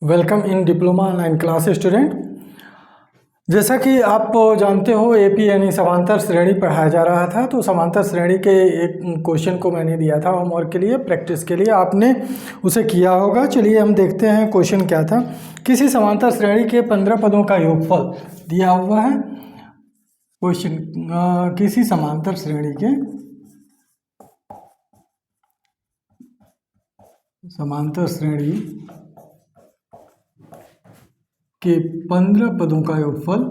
Welcome in diploma online class student. जैसा कि आप जानते हो एपी यानी समांतर श्रेणी पढ़ाया जा रहा था, तो समांतर श्रेणी के एक क्वेश्चन को मैंने दिया था होमवर्क के लिए, प्रैक्टिस के लिए। आपने उसे किया होगा। चलिए हम देखते हैं क्वेश्चन क्या था। किसी समांतर श्रेणी के 15 पदों का योगफल दिया हुआ है। क्वेश्चन किसी समांतर श्रेणी के 15 पदों का योगफल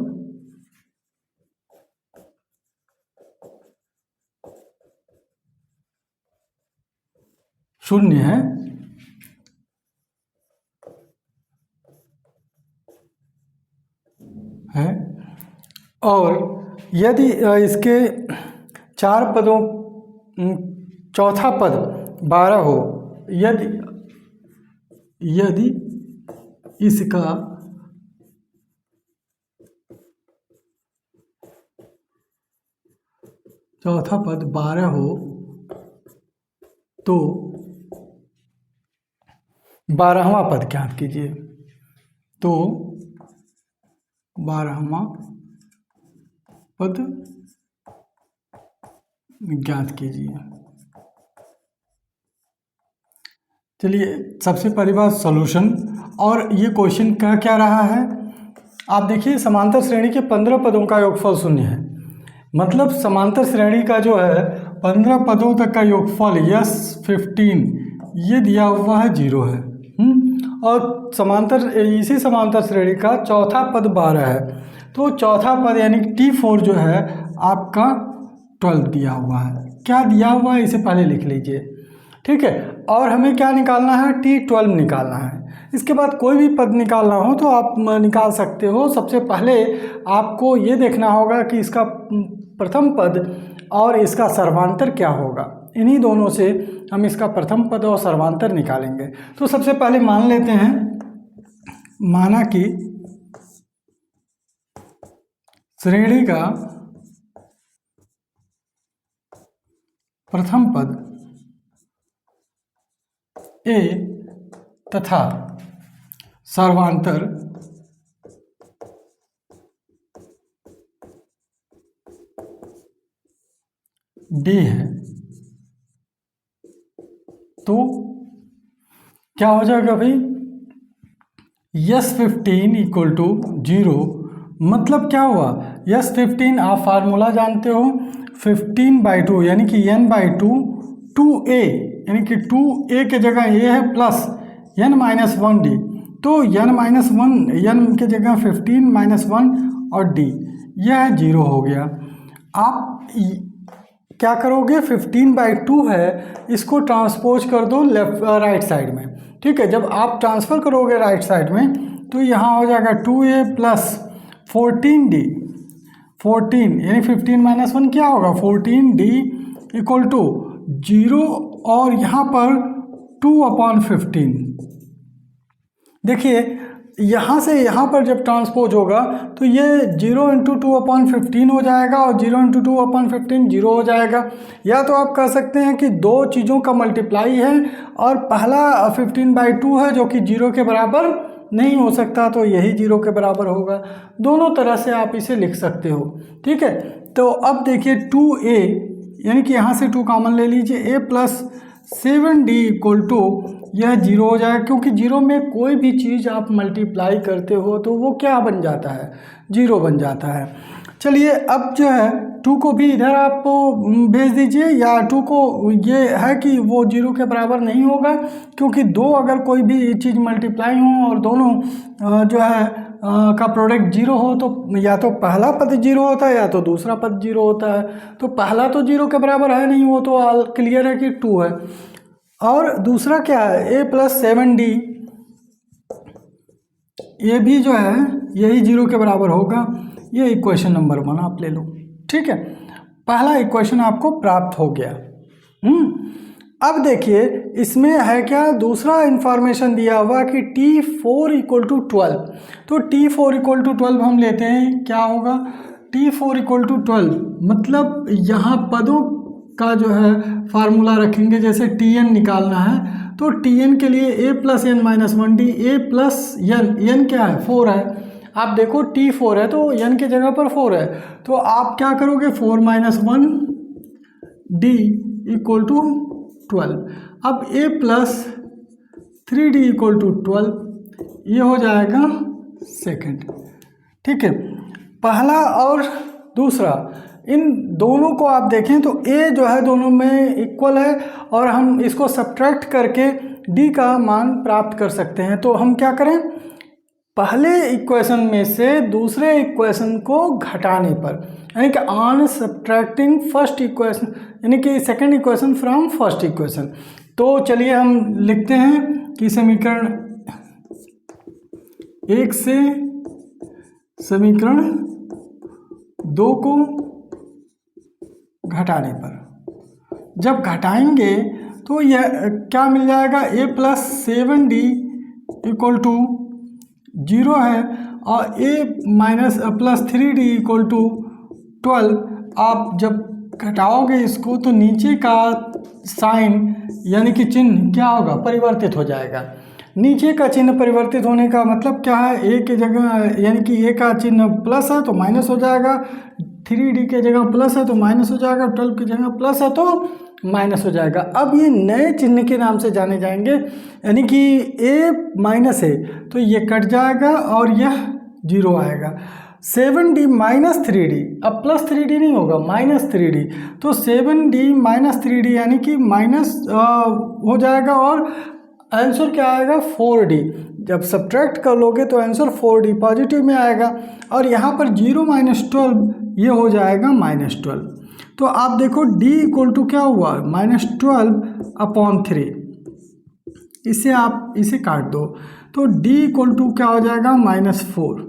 शून्य है और यदि इसके 4 पदों चौथा पद 12 हो, यदि इसका चौथा पद 12 हो तो 12वां पद ज्ञात कीजिए। तो 12वां पद ज्ञात कीजिए। चलिए सबसे पहली बात सॉल्यूशन। और ये क्वेश्चन का क्या रहा है, आप देखिए समांतर श्रेणी के 15 पदों का योगफल शून्य है। मतलब समांतर श्रेणी का जो है 15 पदों तक का योगफल S15 ये दिया हुआ है 0 है। और इसी समांतर श्रेणी का चौथा पद 12 है, तो चौथा पद यानी T4 जो है आपका 12 दिया हुआ है। क्या दिया हुआ है इसे पहले लिख लीजिए, ठीक है। और हमें क्या निकालना है, T12 निकालना है। इसके बाद कोई भी पद निकालना हो तो आप निकाल सकते हो। सबसे पहले आपको ये देखना होगा कि इसका प्रथम पद और इसका सर्वांतर क्या होगा। इन्हीं दोनों से हम इसका प्रथम पद और सर्वांतर निकालेंगे। तो सबसे पहले मान लेते हैं, माना कि श्रेणी का प्रथम पद A तथा सर्वांतर D है, तो क्या हो जाएगा भाई, S15 इक्वल टू 0। मतलब क्या हुआ, S15 आप फार्मूला जानते हो 15/2 यानी कि n/2 2a यानी कि 2a के जगह a है प्लस n-1d, तो n के जगह 15 -1 और d, यह 0 हो गया। आप क्या करोगे, 15/2 है, इसको ट्रांसपोज कर दो राइट साइड में, ठीक है। जब आप ट्रांसफ़र करोगे राइट साइड में तो यहाँ हो जाएगा 2a प्लस 14d, 14 यानी 15 -1 क्या होगा 14d इक्वल टू 0 और यहाँ पर 2/15। देखिए यहाँ से यहाँ पर जब ट्रांसपोज होगा तो ये 0 × 2/15 हो जाएगा और 0 × 2/15 0 हो जाएगा। या तो आप कह सकते हैं कि दो चीज़ों का मल्टीप्लाई है और पहला 15/2 है जो कि 0 के बराबर नहीं हो सकता, तो यही 0 के बराबर होगा। दोनों तरह से आप इसे लिख सकते हो, ठीक है। तो अब देखिए 2a यानी कि यहाँ से 2 कॉमन ले लीजिए, a plus 7d equal to यह 0 हो जाएगा, क्योंकि 0 में कोई भी चीज़ आप मल्टीप्लाई करते हो तो वो क्या बन जाता है, 0 बन जाता है। चलिए अब जो है 2 को भी इधर आप भेज दीजिए, या 2 को ये है कि वो 0 के बराबर नहीं होगा, क्योंकि दो अगर कोई भी चीज़ मल्टीप्लाई हो और दोनों जो है का प्रोडक्ट 0 हो तो या तो पहला पद 0 होता है या तो दूसरा पद 0 होता है। तो पहला तो 0 के बराबर है नहीं, वो तो क्लियर है कि 2 है। और दूसरा क्या है, a प्लस 7d, ये भी जो है यही 0 के बराबर होगा। ये इक्वेशन नंबर 1 आप ले लो, ठीक है। पहला इक्वेशन आपको प्राप्त हो गया। अब देखिए इसमें है क्या, दूसरा इंफॉर्मेशन दिया हुआ कि T4 इक्वल टू 12, तो T4 इक्वल टू 12 हम लेते हैं, क्या होगा T4 इक्वल टू 12, मतलब यहाँ पदों का जो है फार्मूला रखेंगे। जैसे Tn निकालना है तो टी एन के लिए A plus N minus one D, A plus N, N क्या है 4 है, आप देखो टी 4 है तो एन की जगह पर 4 है, तो आप क्या करोगे 4 minus one D equal to 12। अब ए प्लस 3d इक्वल टू 12, ये हो जाएगा सेकंड। ठीक है, पहला और दूसरा इन दोनों को आप देखें तो a जो है दोनों में इक्वल है और हम इसको सब्ट्रैक्ट करके d का मान प्राप्त कर सकते हैं। तो हम क्या करें, पहले इक्वेशन में से दूसरे इक्वेशन को घटाने पर, यानी कि ऑन सब्ट्रैक्टिंग फर्स्ट इक्वेशन, यानी कि second equation from first equation. तो चलिए हम लिखते हैं कि समीकरण 1 से समीकरण 2 को घटाने पर जब घटाएंगे तो यह क्या मिल जाएगा, a plus 7d equal to 0 है और a minus plus 3d equal to 12। आप जब घटाओगे इसको तो नीचे का साइन यानी कि चिन्ह क्या होगा, परिवर्तित हो जाएगा। नीचे का चिन्ह परिवर्तित होने का मतलब क्या है, a के जगह यानी कि a का चिन्ह प्लस है तो माइनस हो जाएगा, 3d के जगह प्लस है तो माइनस हो जाएगा, 12 की जगह प्लस है तो माइनस हो जाएगा। अब ये नए चिन्ह के नाम से जाने जाएंगे, यानी कि a माइनस है तो ये कट जाएगा और यह 0 आएगा। 7d माइनस 3d, अब प्लस 3d नहीं होगा, माइनस 3d, तो 7d माइनस 3d यानी कि माइनस हो जाएगा और आंसर क्या आएगा 4d। जब सब्ट्रैक्ट कर लोगे तो आंसर 4d पॉजिटिव में आएगा और यहाँ पर 0 माइनस 12 ये हो जाएगा माइनस 12। तो आप देखो d इक्वल टू क्या हुआ, माइनस 12/3। इसे आप इसे काट दो तो d इक्वल टू क्या हो जाएगा, -4।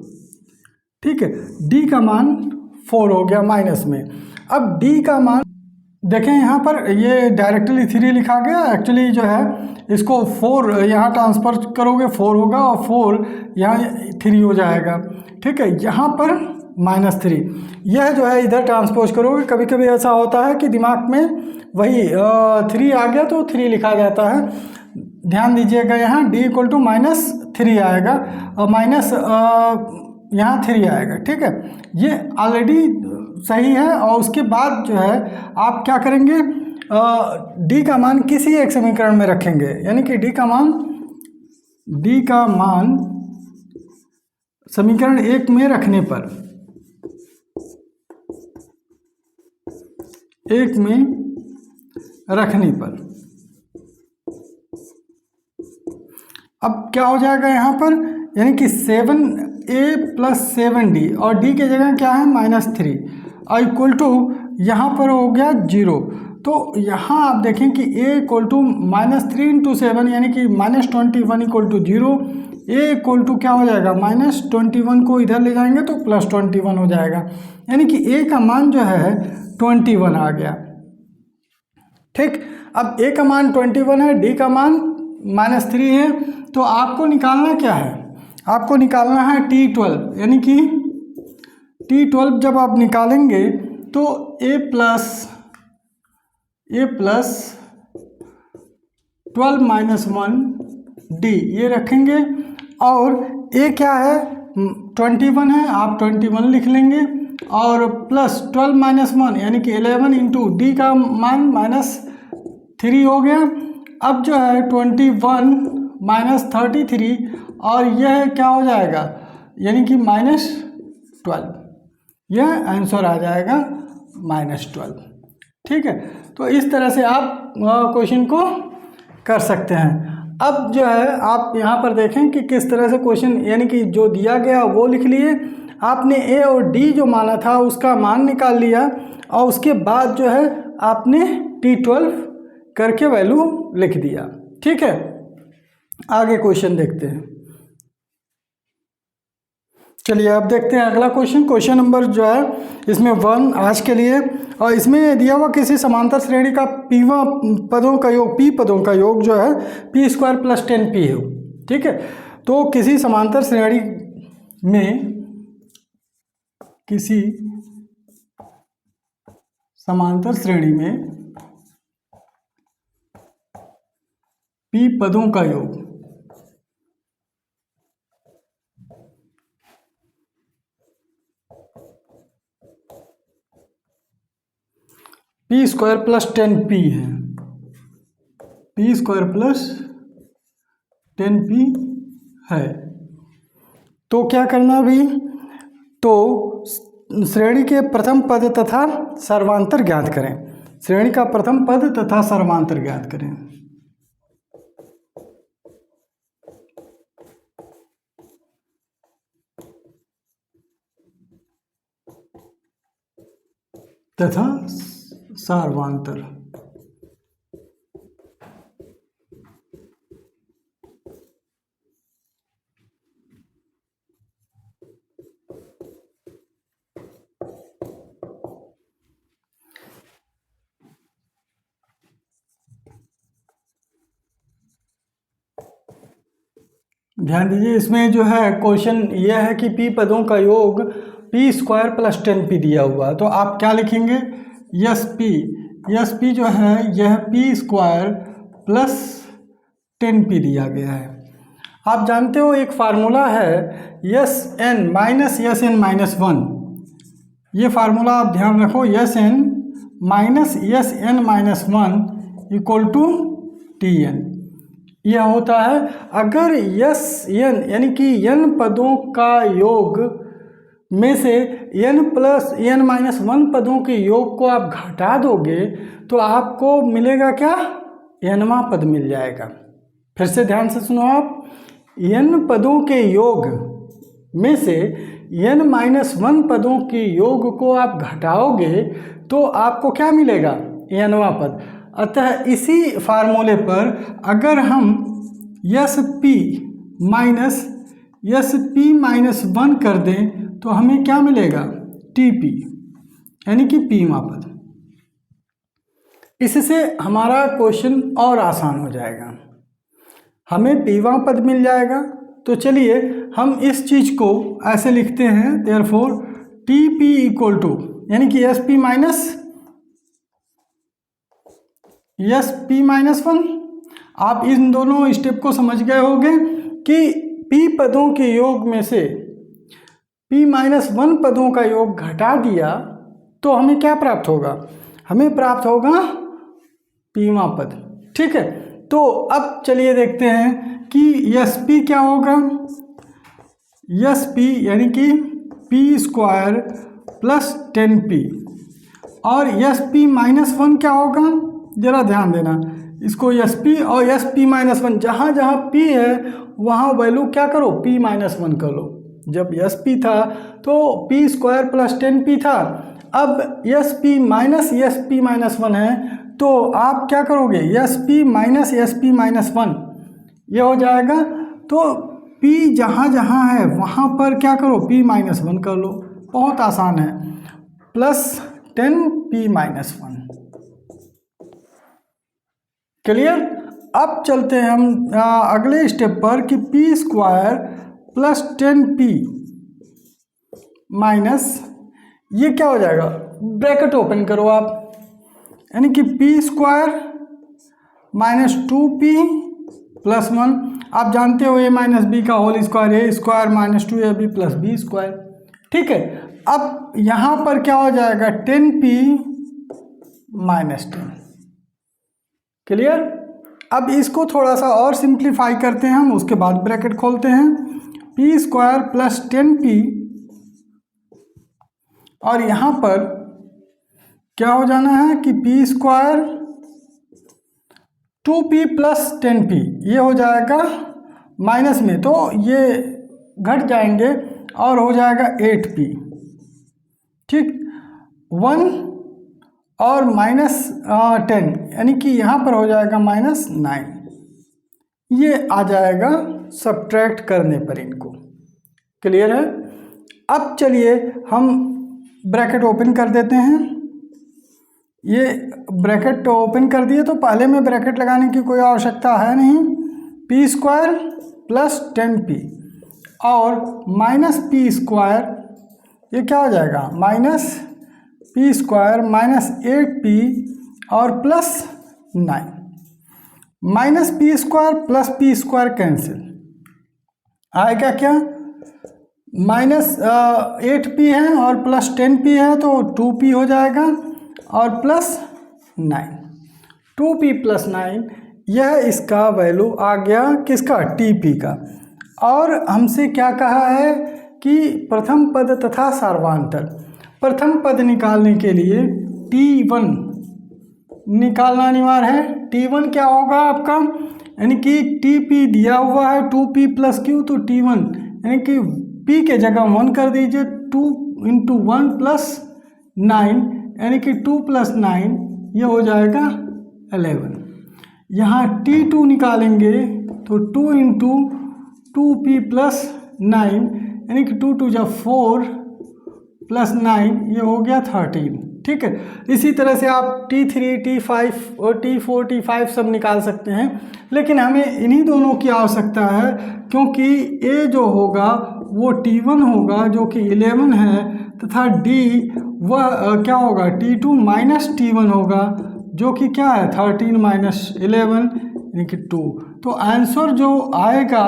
ठीक है, d का मान 4 हो गया माइनस में। अब d का मान देखें, यहाँ पर ये डायरेक्टली 3 लिखा गया, एक्चुअली जो है इसको 4 यहाँ ट्रांसफर करोगे 4 होगा और 4 यहाँ 3 हो जाएगा। ठीक है, यहाँ पर -3 यह जो है इधर ट्रांसपोज करोगे। कभी कभी ऐसा होता है कि दिमाग में वही 3 आ गया तो 3 लिखा जाता है, ध्यान दीजिएगा। यहाँ d इक्वल टू -3 आएगा और माइनस यहाँ 3 आएगा। ठीक है, ये ऑलरेडी सही है। और उसके बाद जो है आप क्या करेंगे, d का मान किसी एक समीकरण में रखेंगे, यानी कि d का मान समीकरण 1 में रखने पर, 1 में रखने पर अब क्या हो जाएगा यहाँ पर, यानी कि 7a प्लस 7d और d के जगह क्या है -3 और इक्वल टू यहाँ पर हो गया 0। तो यहाँ आप देखें कि a इक्वल टू -3 × 7 यानी कि -21 equal to 0। a equal to क्या हो जाएगा, -21 को इधर ले जाएंगे तो +21 हो जाएगा, यानी कि a का मान जो है 21 आ गया। ठीक, अब a का मान 21 है, d का मान -3 है, तो आपको निकालना क्या है, आपको निकालना है T12, यानी कि T12 जब आप निकालेंगे तो a प्लस 12 - 1d ये रखेंगे और a क्या है 21 है, आप 21 लिख लेंगे और प्लस 12 - 1 यानी कि 11 इंटू d का मान -3 हो गया। अब जो है 21 - 33 और यह क्या हो जाएगा, यानी कि -12, यह आंसर आ जाएगा -12। ठीक है, तो इस तरह से आप क्वेश्चन को कर सकते हैं। अब जो है आप यहाँ पर देखें कि किस तरह से क्वेश्चन, यानी कि जो दिया गया वो लिख लिए, आपने a और d जो माना था उसका मान निकाल लिया और उसके बाद जो है आपने T12 करके वैल्यू लिख दिया। ठीक है, आगे क्वेश्चन देखते हैं। चलिए अब देखते हैं अगला क्वेश्चन। क्वेश्चन नंबर जो है इसमें 1 आज के लिए, और इसमें दिया हुआ किसी समांतर श्रेणी का p पदों का योग जो है p² + 10p हो। ठीक है, तो किसी समांतर श्रेणी में पी पदों का योग पी स्क्वायर प्लस 10p है, पी स्क्वायर प्लस 10p है। तो क्या करना अभी, तो श्रेणी के प्रथम पद तथा सर्वांतर ज्ञात करें। श्रेणी का प्रथम पद तथा सर्वांतर ज्ञात करें। तथा सर्वांतर। ध्यान दीजिए, इसमें जो है क्वेश्चन यह है कि पी पदों का योग पी स्क्वायर प्लस 10p दिया हुआ है। तो आप क्या लिखेंगे, यस पी जो है यह पी स्क्वायर प्लस 10p दिया गया है। आप जानते हो एक फार्मूला है यस एन माइनस 1। ये फार्मूला आप ध्यान रखो, S N minus 1 equal to T N. यह होता है अगर यस एन यानी कि एन पदों का योग में से n प्लस n माइनस 1 पदों के योग को आप घटा दोगे तो आपको मिलेगा क्या, nवां पद मिल जाएगा। फिर से ध्यान से सुनो आप, n पदों के योग में से n माइनस 1 पदों के योग को आप घटाओगे तो आपको क्या मिलेगा, nवां पद। अतः इसी फार्मूले पर अगर हम यस पी माइनस 1 कर दें तो हमें क्या मिलेगा, टी पी यानी कि पीवां पद। इससे हमारा क्वेश्चन और आसान हो जाएगा, हमें पीवां पद मिल जाएगा। तो चलिए हम इस चीज़ को ऐसे लिखते हैं, therefore T P equal to यानी कि एस पी माइनस 1। आप इन दोनों स्टेप को समझ गए होंगे कि p पदों के योग में से p माइनस 1 पदों का योग घटा दिया तो हमें क्या प्राप्त होगा, हमें प्राप्त होगा pवां पद। ठीक है, तो अब चलिए देखते हैं कि यस पी क्या होगा। यस पी यानी कि p स्क्वायर प्लस 10p और यस पी माइनस 1 क्या होगा, जरा ध्यान देना इसको, यस पी और यस पी माइनस 1 जहाँ जहाँ p है वहाँ वैल्यू क्या करो, p माइनस 1 कर लो। जब यस पी था तो p स्क्वायर प्लस 10p था, अब यस पी माइनस 1 है तो आप क्या करोगे, यस पी माइनस 1 ये हो जाएगा। तो p जहाँ जहाँ है वहाँ पर क्या करो, p माइनस 1 कर लो, बहुत आसान है, प्लस 10p माइनस 1। क्लियर। अब चलते हैं हम अगले स्टेप पर कि P square plus 10p minus, ये क्या हो जाएगा, ब्रैकेट ओपन करो आप, यानी कि P square minus 2p plus 1। आप जानते हो a माइनस बी का whole square, a square minus 2ab plus B square. ठीक है, अब यहाँ पर क्या हो जाएगा, 10p माइनस 10। क्लियर। अब इसको थोड़ा सा और सिंप्लीफाई करते हैं हम, उसके बाद ब्रैकेट खोलते हैं, पी स्क्वायर प्लस 10p और यहाँ पर क्या हो जाना है कि P square 2p plus 10p ये हो जाएगा माइनस में, तो ये घट जाएंगे और हो जाएगा 8p। ठीक, 1 और माइनस 10 यानी कि यहाँ पर हो जाएगा माइनस 9, ये आ जाएगा सब्ट्रैक्ट करने पर इनको। क्लियर है। अब चलिए हम ब्रैकेट ओपन कर देते हैं, ये ब्रैकेट ओपन कर दिए तो पहले में ब्रैकेट लगाने की कोई आवश्यकता है नहीं, पी स्क्वायर प्लस 10p और माइनस पी स्क्वायर, ये क्या हो जाएगा, minus P square minus 8p और plus 9 minus P square plus P square cancel, आएगा क्या, माइनस 8p है और प्लस 10p है तो 2p हो जाएगा, और प्लस 9, 2p प्लस 9, यह इसका वैल्यू आ गया किसका, TP का। और हमसे क्या कहा है कि प्रथम पद तथा सार्वधातुक, प्रथम पद निकालने के लिए T1 निकालना अनिवार्य है। T1 क्या होगा आपका, यानी कि TP दिया हुआ है 2p प्लस q, तो T1 यानी कि p के जगह 1 कर दीजिए, 2 × 1 प्लस 9 यानी कि 2 प्लस 9 ये हो जाएगा 11। यहाँ T2 निकालेंगे तो 2 × 2p प्लस 9 यानी कि 2 2 जा 4 प्लस 9 ये हो गया 13। ठीक है, इसी तरह से आप T3, T5 और T4, T5 सब निकाल सकते हैं, लेकिन हमें इन्हीं दोनों की आवश्यकता है क्योंकि A जो होगा वो T1 होगा जो कि 11 है, तथा D वह क्या होगा, T2 माइनस T1 होगा जो कि क्या है 13 माइनस 11 यानी कि 2। तो आंसर जो आएगा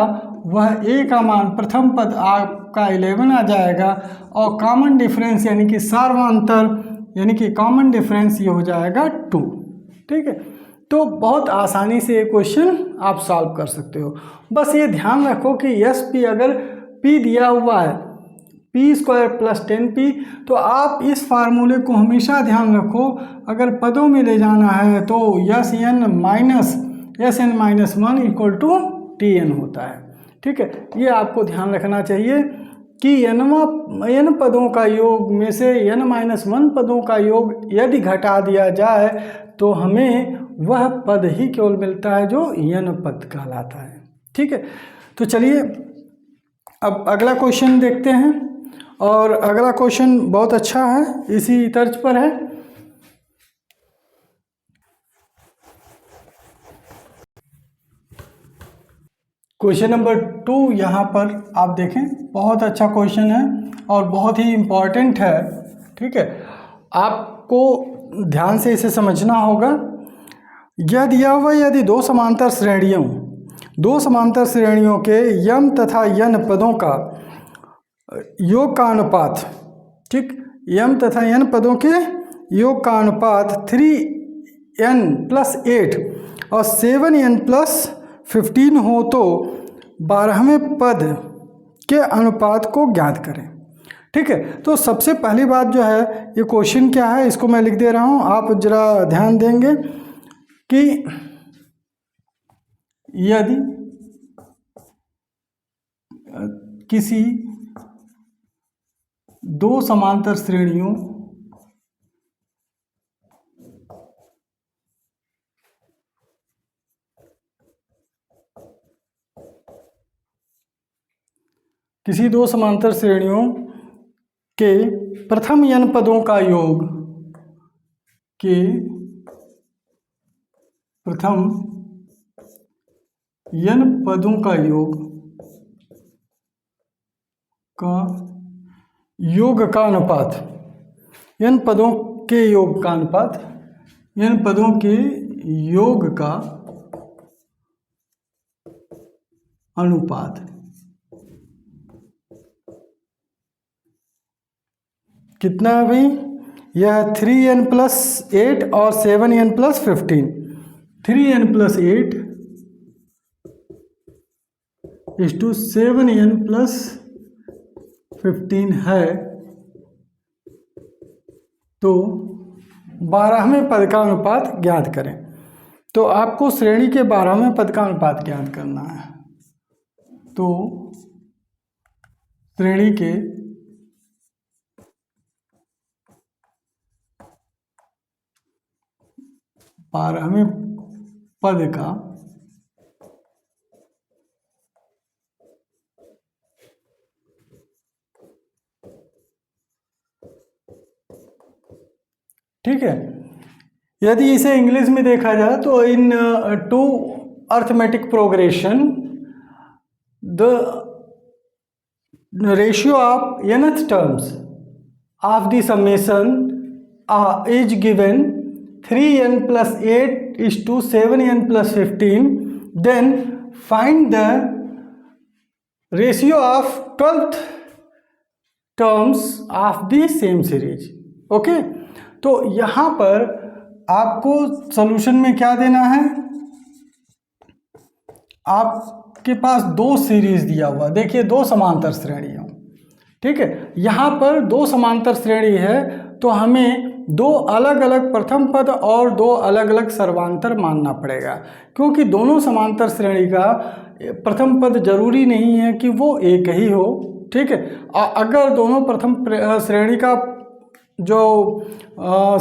वह A का मान प्रथम पद आपका 11 आ जाएगा, और कॉमन डिफरेंस यानी कि सार्वधातुक यानी कि कॉमन डिफरेंस ये हो जाएगा 2। ठीक है, तो बहुत आसानी से ये क्वेश्चन आप सॉल्व कर सकते हो। बस ये ध्यान रखो कि यस पी, अगर P दिया हुआ है p स्क्वायर प्लस 10p, तो आप इस फार्मूले को हमेशा ध्यान रखो, अगर पदों में ले जाना है तो S N minus 1 equal to Tn होता है। ठीक है, ये आपको ध्यान रखना चाहिए कि n पदों का योग में से n-1 पदों का योग यदि घटा दिया जाए तो हमें वह पद ही केवल मिलता है जो n पद कहलाता है। ठीक है, तो चलिए अब अगला क्वेश्चन देखते हैं, और अगला क्वेश्चन बहुत अच्छा है, इसी तर्ज पर है। क्वेश्चन नंबर 2 यहाँ पर आप देखें, बहुत अच्छा क्वेश्चन है और बहुत ही इम्पॉर्टेंट है। ठीक है, आपको ध्यान से इसे समझना होगा। यह दिया हुआ यदि दो समांतर श्रेणियों के यम तथा यन पदों का योग का अनुपात, ठीक, यम तथा यन पदों के योग का अनुपात 3n प्लस 8 और 7n प्लस 15 हो तो 12वें पद के अनुपात को ज्ञात करें। ठीक है, तो सबसे पहली बात जो है, ये क्वेश्चन क्या है इसको मैं लिख दे रहा हूँ, आप जरा ध्यान देंगे कि यदि किसी दो समांतर श्रेणियों के प्रथम n पदों का योग का अनुपात, n पदों के योग का अनुपात, n पदों के योग का अनुपात कितना है भाई, यह 3n प्लस 8 और 7n प्लस 15, 3n प्लस 8 इस टू 7n प्लस 15 है, तो 12वें पद का अनुपात ज्ञात करें। तो आपको श्रेणी के 12वें पद का अनुपात ज्ञात करना है, तो श्रेणी के 12वें पद का ठीक है, यदि इसे इंग्लिश में देखा जाए तो in two arithmetic progression the ratio of nth terms of the summation is given 3n plus 8 is to 7n plus 15, then find the ratio of 12th terms of the same series. Okay, तो यहाँ पर आपको solution में क्या देना है, आपके पास दो सीरीज दिया हुआ, देखिए दो समांतर श्रेणियाँ, ठीक है। यहाँ पर दो समांतर श्रेणी है तो हमें दो अलग अलग प्रथम पद और दो अलग अलग सर्वांतर मानना पड़ेगा, क्योंकि दोनों समांतर श्रेणी का प्रथम पद जरूरी नहीं है कि वो एक ही हो, ठीक है। अगर दोनों प्रथम श्रेणी का जो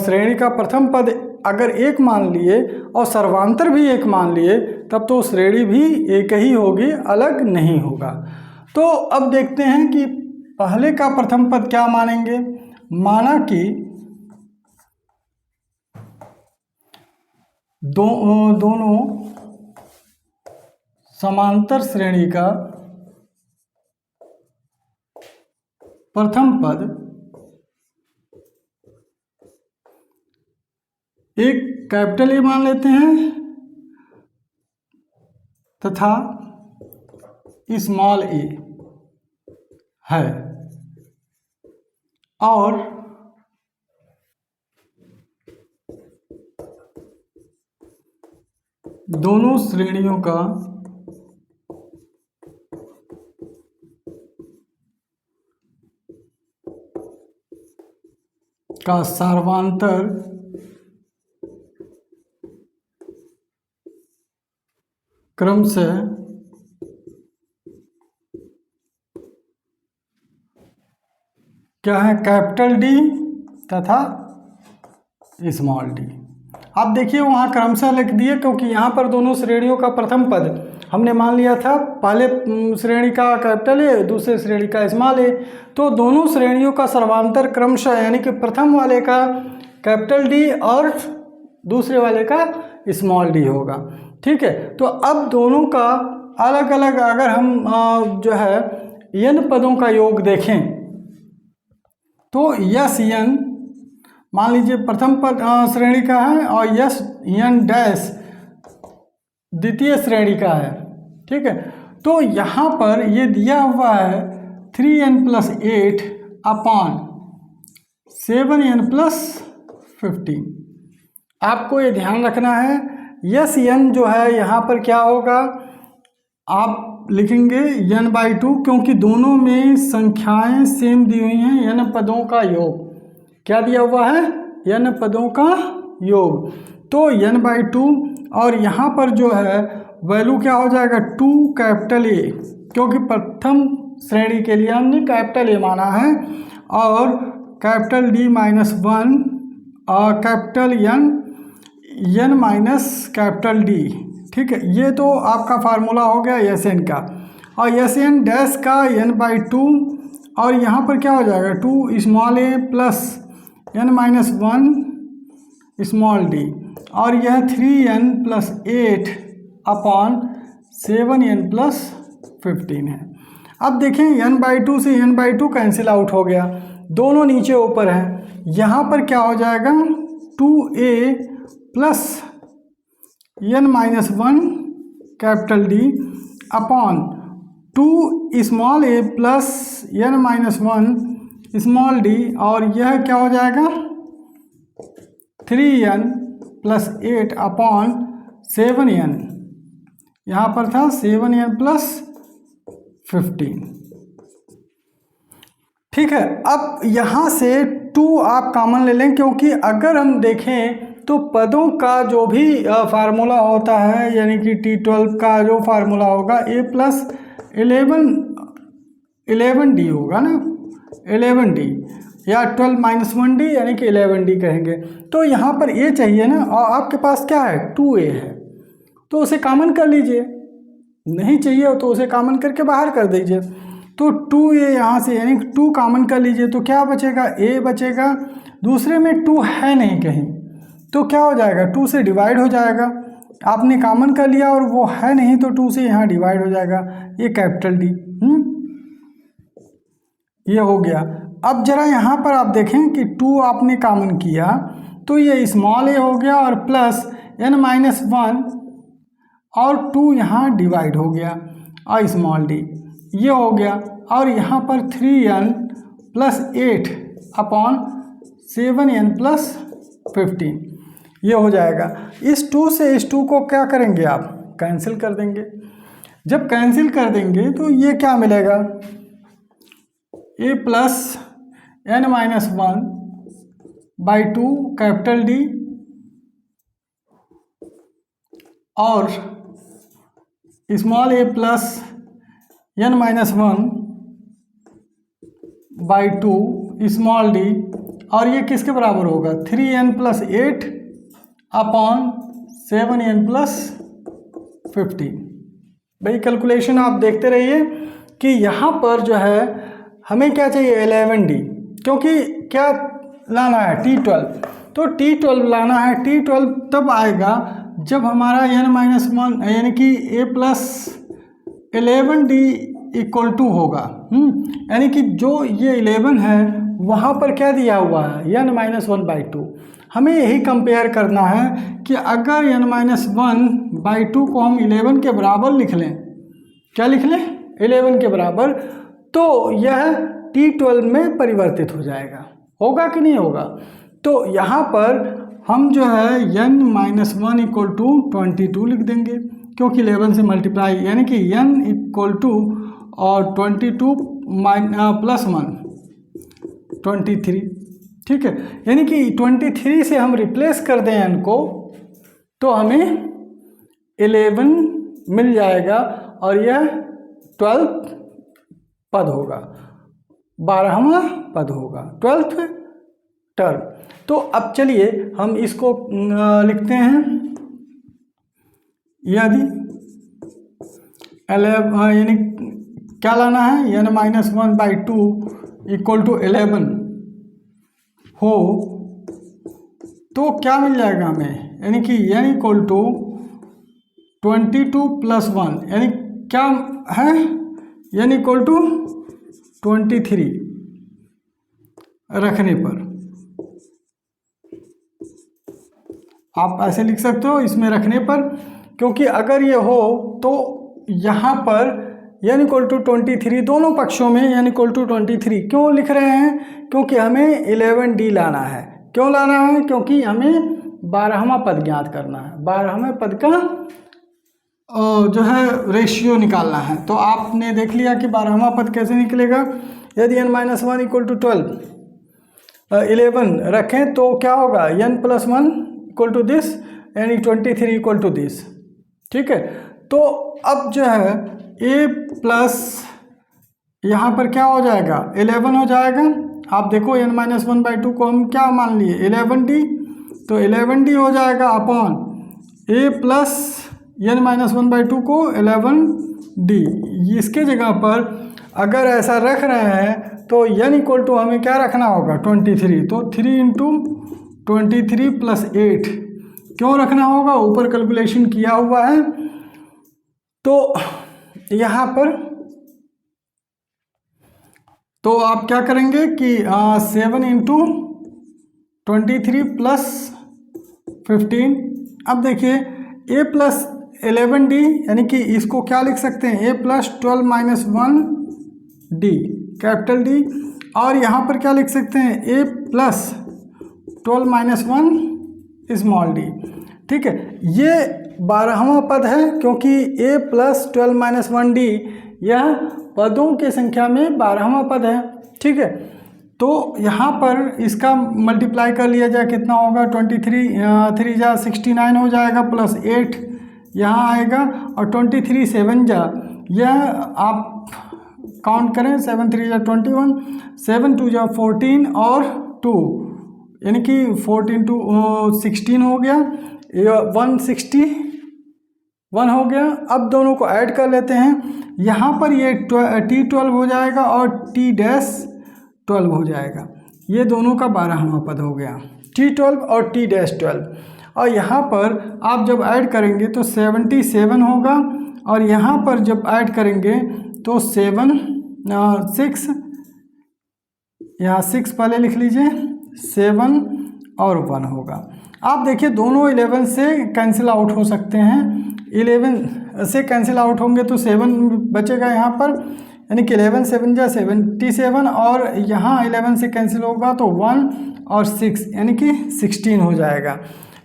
श्रेणी का प्रथम पद अगर एक मान लिए और सर्वांतर भी एक मान लिए, तब तो श्रेणी भी एक ही होगी, अलग नहीं होगा। तो अब देखते हैं कि पहले का प्रथम पद क्या मानेंगे। माना कि दोनों समांतर श्रेणी का प्रथम पद एक कैपिटल ए मान लेते हैं तथा स्मॉल ए है, और दोनों श्रेणियों का सर्वांतर क्रमशः क्या है, कैपिटल डी तथा स्मॉल डी। आप देखिए वहाँ क्रमशः लिख दिए, क्योंकि यहाँ पर दोनों श्रेणियों का प्रथम पद हमने मान लिया था, पहले श्रेणी का कैपिटल ए, दूसरे श्रेणी का स्मॉल ए, तो दोनों श्रेणियों का सर्वांतर क्रमशः यानी कि प्रथम वाले का कैपिटल डी और दूसरे वाले का स्मॉल डी होगा, ठीक है। तो अब दोनों का अलग अलग अगर हम जो है n पदों का योग देखें तो यस n मान लीजिए प्रथम पद श्रेणी का है और यस n डैश द्वितीय श्रेणी का है, ठीक है। तो यहाँ पर ये दिया हुआ है 3n + 8 अपॉन 7n + 15। आपको ये ध्यान रखना है, यस n जो है यहाँ पर क्या होगा, आप लिखेंगे n/2, क्योंकि दोनों में संख्याएं सेम दी हुई हैं, n पदों का योग क्या दिया हुआ है, n पदों का योग, तो n/2, और यहाँ पर जो है वैल्यू क्या हो जाएगा 2 कैपिटल ए, क्योंकि प्रथम श्रेणी के लिए हमने कैपिटल ए माना है, और कैपिटल D-1 और capital n minus capital D, ठीक है। ये तो आपका फार्मूला हो गया एस एन का, और एस एन डैश का n/2, और यहाँ पर क्या हो जाएगा 2 small A plus n-1 small D, और यह 3n + 8 अपॉन 7n + 15 है। अब देखें n/2 से n/2 कैंसिल आउट हो गया, दोनों नीचे ऊपर हैं, यहाँ पर क्या हो जाएगा 2a plus n-1 capital D upon 2 small A plus n-1 small D, और यह क्या हो जाएगा 3n + 8 अपॉन 7n, यहाँ पर था 7n + 15, ठीक है। अब यहाँ से 2 आप कॉमन ले लें, क्योंकि अगर हम देखें तो पदों का जो भी फार्मूला होता है, यानी कि T12 का जो फार्मूला होगा a + 11d होगा ना, 11d या 12 - 1d यानी कि 11d कहेंगे। तो यहाँ पर a चाहिए ना, और आपके पास क्या है 2a है, तो उसे कॉमन कर लीजिए, नहीं चाहिए तो उसे कॉमन करके बाहर कर दीजिए। तो 2a यहाँ से यानी 2 कॉमन कर लीजिए, तो क्या बचेगा a बचेगा, दूसरे में 2 है नहीं कहीं, तो क्या हो जाएगा 2 से डिवाइड हो जाएगा, आपने कॉमन कर लिया और वो है नहीं तो 2 से यहाँ डिवाइड हो जाएगा, ये कैपिटल डी, ये हो गया। अब जरा यहाँ पर आप देखें कि 2 आपने कॉमन किया तो ये स्मॉल ए हो गया, और प्लस n-1 और 2 यहाँ डिवाइड हो गया और स्मॉल डी ये हो गया, और यहाँ पर 3n plus 8 upon 7n plus 15 ये हो जाएगा। इस 2 से इस 2 को क्या करेंगे आप, कैंसिल कर देंगे। जब कैंसिल कर देंगे तो ये क्या मिलेगा, a plus n-1 by 2 capital D और small a plus n-1 by 2 small d, और ये किसके बराबर होगा, 3n plus 8 upon 7n plus 15। भाई कैलकुलेशन आप देखते रहिए कि यहाँ पर जो है हमें क्या चाहिए 11D, क्योंकि क्या लाना है T12, तो T12 लाना है। T12 तब आएगा जब हमारा n-1 यानी कि a plus 11D equal to होगा, यानी कि जो ये 11 है वहाँ पर क्या दिया हुआ है n-1 बाई 2। हमें यही कंपेयर करना है कि अगर n-1 बाई 2 को हम 11 के बराबर लिख लें, क्या लिख लें 11 के बराबर, तो यह T12 में परिवर्तित हो जाएगा, होगा कि नहीं होगा। तो यहाँ पर हम जो है n-1 इक्वल टू 22 लिख देंगे, क्योंकि 11 से मल्टीप्लाई, यानी कि n इक्वल टू और 22 प्लस 1 23, ठीक है। यानी कि 23 से हम रिप्लेस कर दें n को तो हमें 11 मिल जाएगा, और यह 12th पद होगा, 12वां पद होगा, 12th टर्म। तो अब चलिए हम इसको लिखते हैं, यदि 11 यानी क्या लाना है n-1 बाई 2 इक्वल टू 11 हो तो क्या मिल जाएगा हमें, यानी कि n इक्वल टू 22 प्लस 1, यानी क्या है n इक्वल टू 23 रखने पर आप ऐसे लिख सकते हो इसमें रखने पर, क्योंकि अगर ये हो तो यहाँ पर n इक्वल टू 23 दोनों पक्षों में n इक्वल टू 23 क्यों लिख रहे हैं, क्योंकि हमें 11D लाना है। क्यों लाना है, क्योंकि हमें 12वां पद ज्ञात करना है, 12वें पद का जो है रेशियो निकालना है। तो आपने देख लिया कि 12वां पद कैसे निकलेगा। यदि n-1 इक्वल टू 11 रखें तो क्या होगा n plus 1 equal to this, यानी 23 इक्वल टू दिस, ठीक है। तो अब जो है a प्लस यहाँ पर क्या हो जाएगा 11 हो जाएगा। आप देखो n-1 बाई 2 को हम क्या मान लिए 11D, तो 11D हो जाएगा upon a plus n-1 by 2 को 11D। इसके जगह पर अगर ऐसा रख रहे हैं तो n इक्वल टू हमें क्या रखना होगा 23, तो 3 इंटू 23 प्लस 8 क्यों रखना होगा, ऊपर कैलकुलेशन किया हुआ है। तो यहाँ पर तो आप क्या करेंगे कि 7 इंटू 23 प्लस 15। अब देखिए a प्लस 11D, यानी कि इसको क्या लिख सकते हैं a plus 12 minus 1D capital D, और यहाँ पर क्या लिख सकते हैं a plus 12 minus 1 small d, ठीक है। ये 12वां पद है, क्योंकि a प्लस 12 माइनस 1D यह पदों की संख्या में 12वां पद है, ठीक है। तो यहाँ पर इसका मल्टीप्लाई कर लिया जाए कितना होगा 23 3 जा 69 हो जाएगा, प्लस 8 यहाँ आएगा, और 23 7 जा, यह आप काउंट करें 7 3 जा 21, 7 2 जा 14 और 2, यानी कि 14 टू 16 हो गया, 161 हो गया। अब दोनों को ऐड कर लेते हैं, यहाँ पर ये T12 हो जाएगा और T-12 हो जाएगा, ये दोनों का 12वां पद हो गया T12 और T-12। और यहाँ पर आप जब ऐड करेंगे तो 77 होगा, और यहाँ पर जब ऐड करेंगे तो 6 यहाँ 6 पहले लिख लीजिए, 7 और 1 होगा। आप देखिए दोनों 11 से कैंसिल आउट हो सकते हैं, 11 से कैंसिल आउट होंगे तो 7 बचेगा यहाँ पर, यानी कि 11 7 जा 77, और यहाँ 11 से कैंसिल होगा तो 1 और 6 यानी कि 16 हो जाएगा।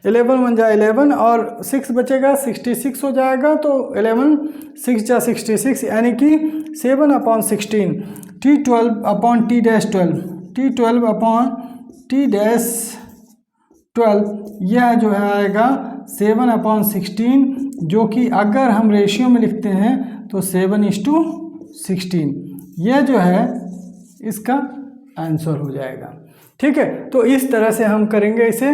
11 1 जा 11 और 6 बचेगा 66 हो जाएगा, तो 11 6 जा 66 यानी कि 7/16, T12 upon T-12, T12 upon T-12 यह जो है आएगा 7/16, जो कि अगर हम रेशियो में लिखते हैं तो 7:16, यह जो है इसका आंसर हो जाएगा। ठीक है, तो इस तरह से हम करेंगे इसे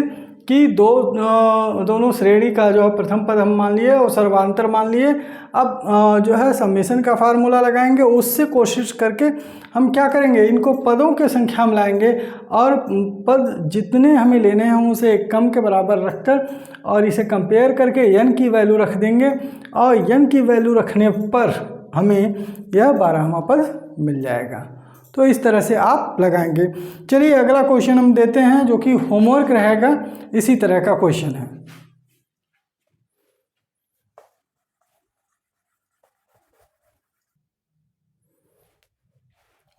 कि दोनों श्रेणी का जो है प्रथम पद हम मान लिए और सर्वांतर मान लिए। अब जो है समेशन का फार्मूला लगाएंगे, उससे कोशिश करके हम क्या करेंगे, इनको पदों के संख्या में लाएंगे और पद जितने हमें लेने हैं उसे कम के बराबर रखकर और इसे कंपेयर करके n की वैल्यू रख देंगे, और n की वैल्यू रखने पर हमें यह 12वां पद मिल जाएगा। तो इस तरह से आप लगाएंगे। चलिए अगला क्वेश्चन हम देते हैं जो कि होमवर्क रहेगा, इसी तरह का क्वेश्चन है।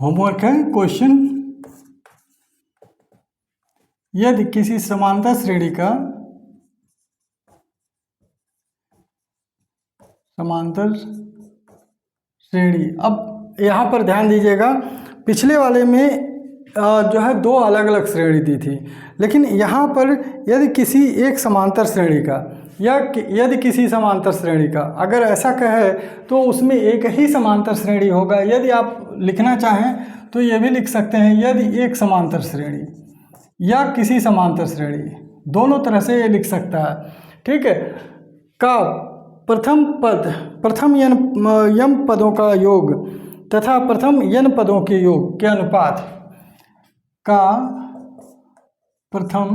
होमवर्क है क्वेश्चन, यदि किसी समांतर श्रेणी का अब यहाँ पर ध्यान दीजिएगा, पिछले वाले में जो है दो अलग अलग श्रेणी दी थी, लेकिन यहाँ पर यदि किसी एक समांतर श्रेणी का या यदि किसी समांतर श्रेणी का अगर ऐसा कहे तो उसमें एक ही समांतर श्रेणी होगा। यदि आप लिखना चाहें तो ये भी लिख सकते हैं, यदि एक समांतर श्रेणी या किसी समांतर श्रेणी, दोनों तरह से ये लिख सकता है। ठीक है, का प्रथम यम पदों का योग तथा प्रथम n पदों के योग के अनुपात का प्रथम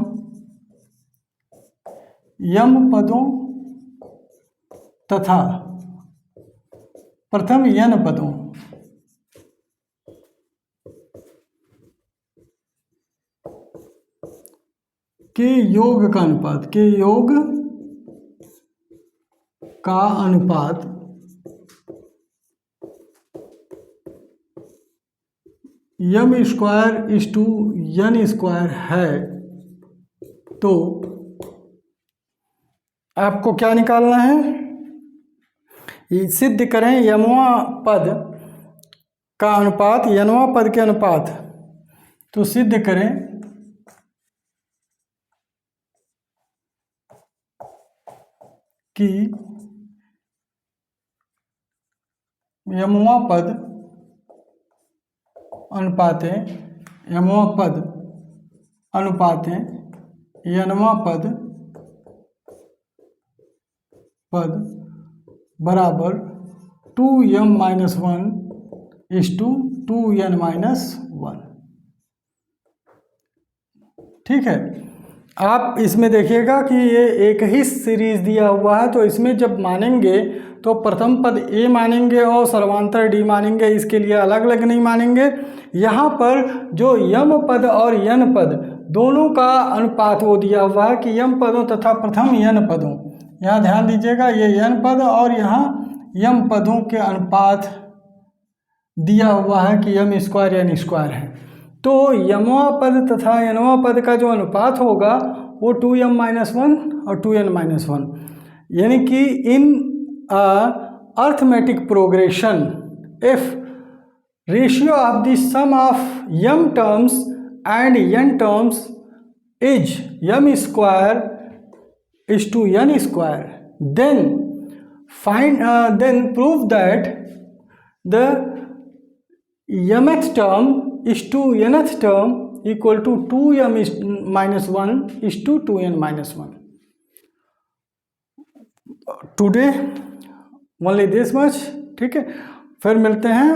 यम पदों तथा प्रथम n पदों के योग का अनुपात यम स्क्वायर इस टू n स्क्वायर है, तो आपको क्या निकालना है, सिद्ध करें यमवा पद का अनुपात nवा पद के अनुपात। तो सिद्ध करें कि यमवा पद अनुपाते नवा पद बराबर 2m-1 इस टू 2n-1। ठीक है, आप इसमें देखिएगा कि ये एक ही सीरीज दिया हुआ है, तो इसमें जब मानेंगे तो प्रथम पद a मानेंगे और सर्वांतर d मानेंगे, इसके लिए अलग अलग नहीं मानेंगे। यहाँ पर जो यम पद और n पद दोनों का अनुपात वो दिया हुआ है कि यम पदों तथा प्रथम n पदों, यहाँ ध्यान दीजिएगा ये n पद और यहाँ यम पदों के अनुपात दिया हुआ है कि यम स्क्वायर n स्क्वायर है। तो यमवा पद तथा nवा पद का जो अनुपात होगा वो 2m-1 और 2n-1, यानी कि इन arithmetic progression if ratio of the sum of m terms and n terms is m square is to n square, then prove that the mth term is to nth term equal to 2m-1 is to 2n-1। Today only this much. ठीक है, फिर मिलते हैं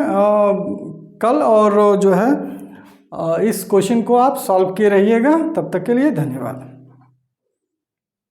कल, और जो है इस क्वेश्चन को आप सॉल्व किए रहिएगा। तब तक के लिए धन्यवाद।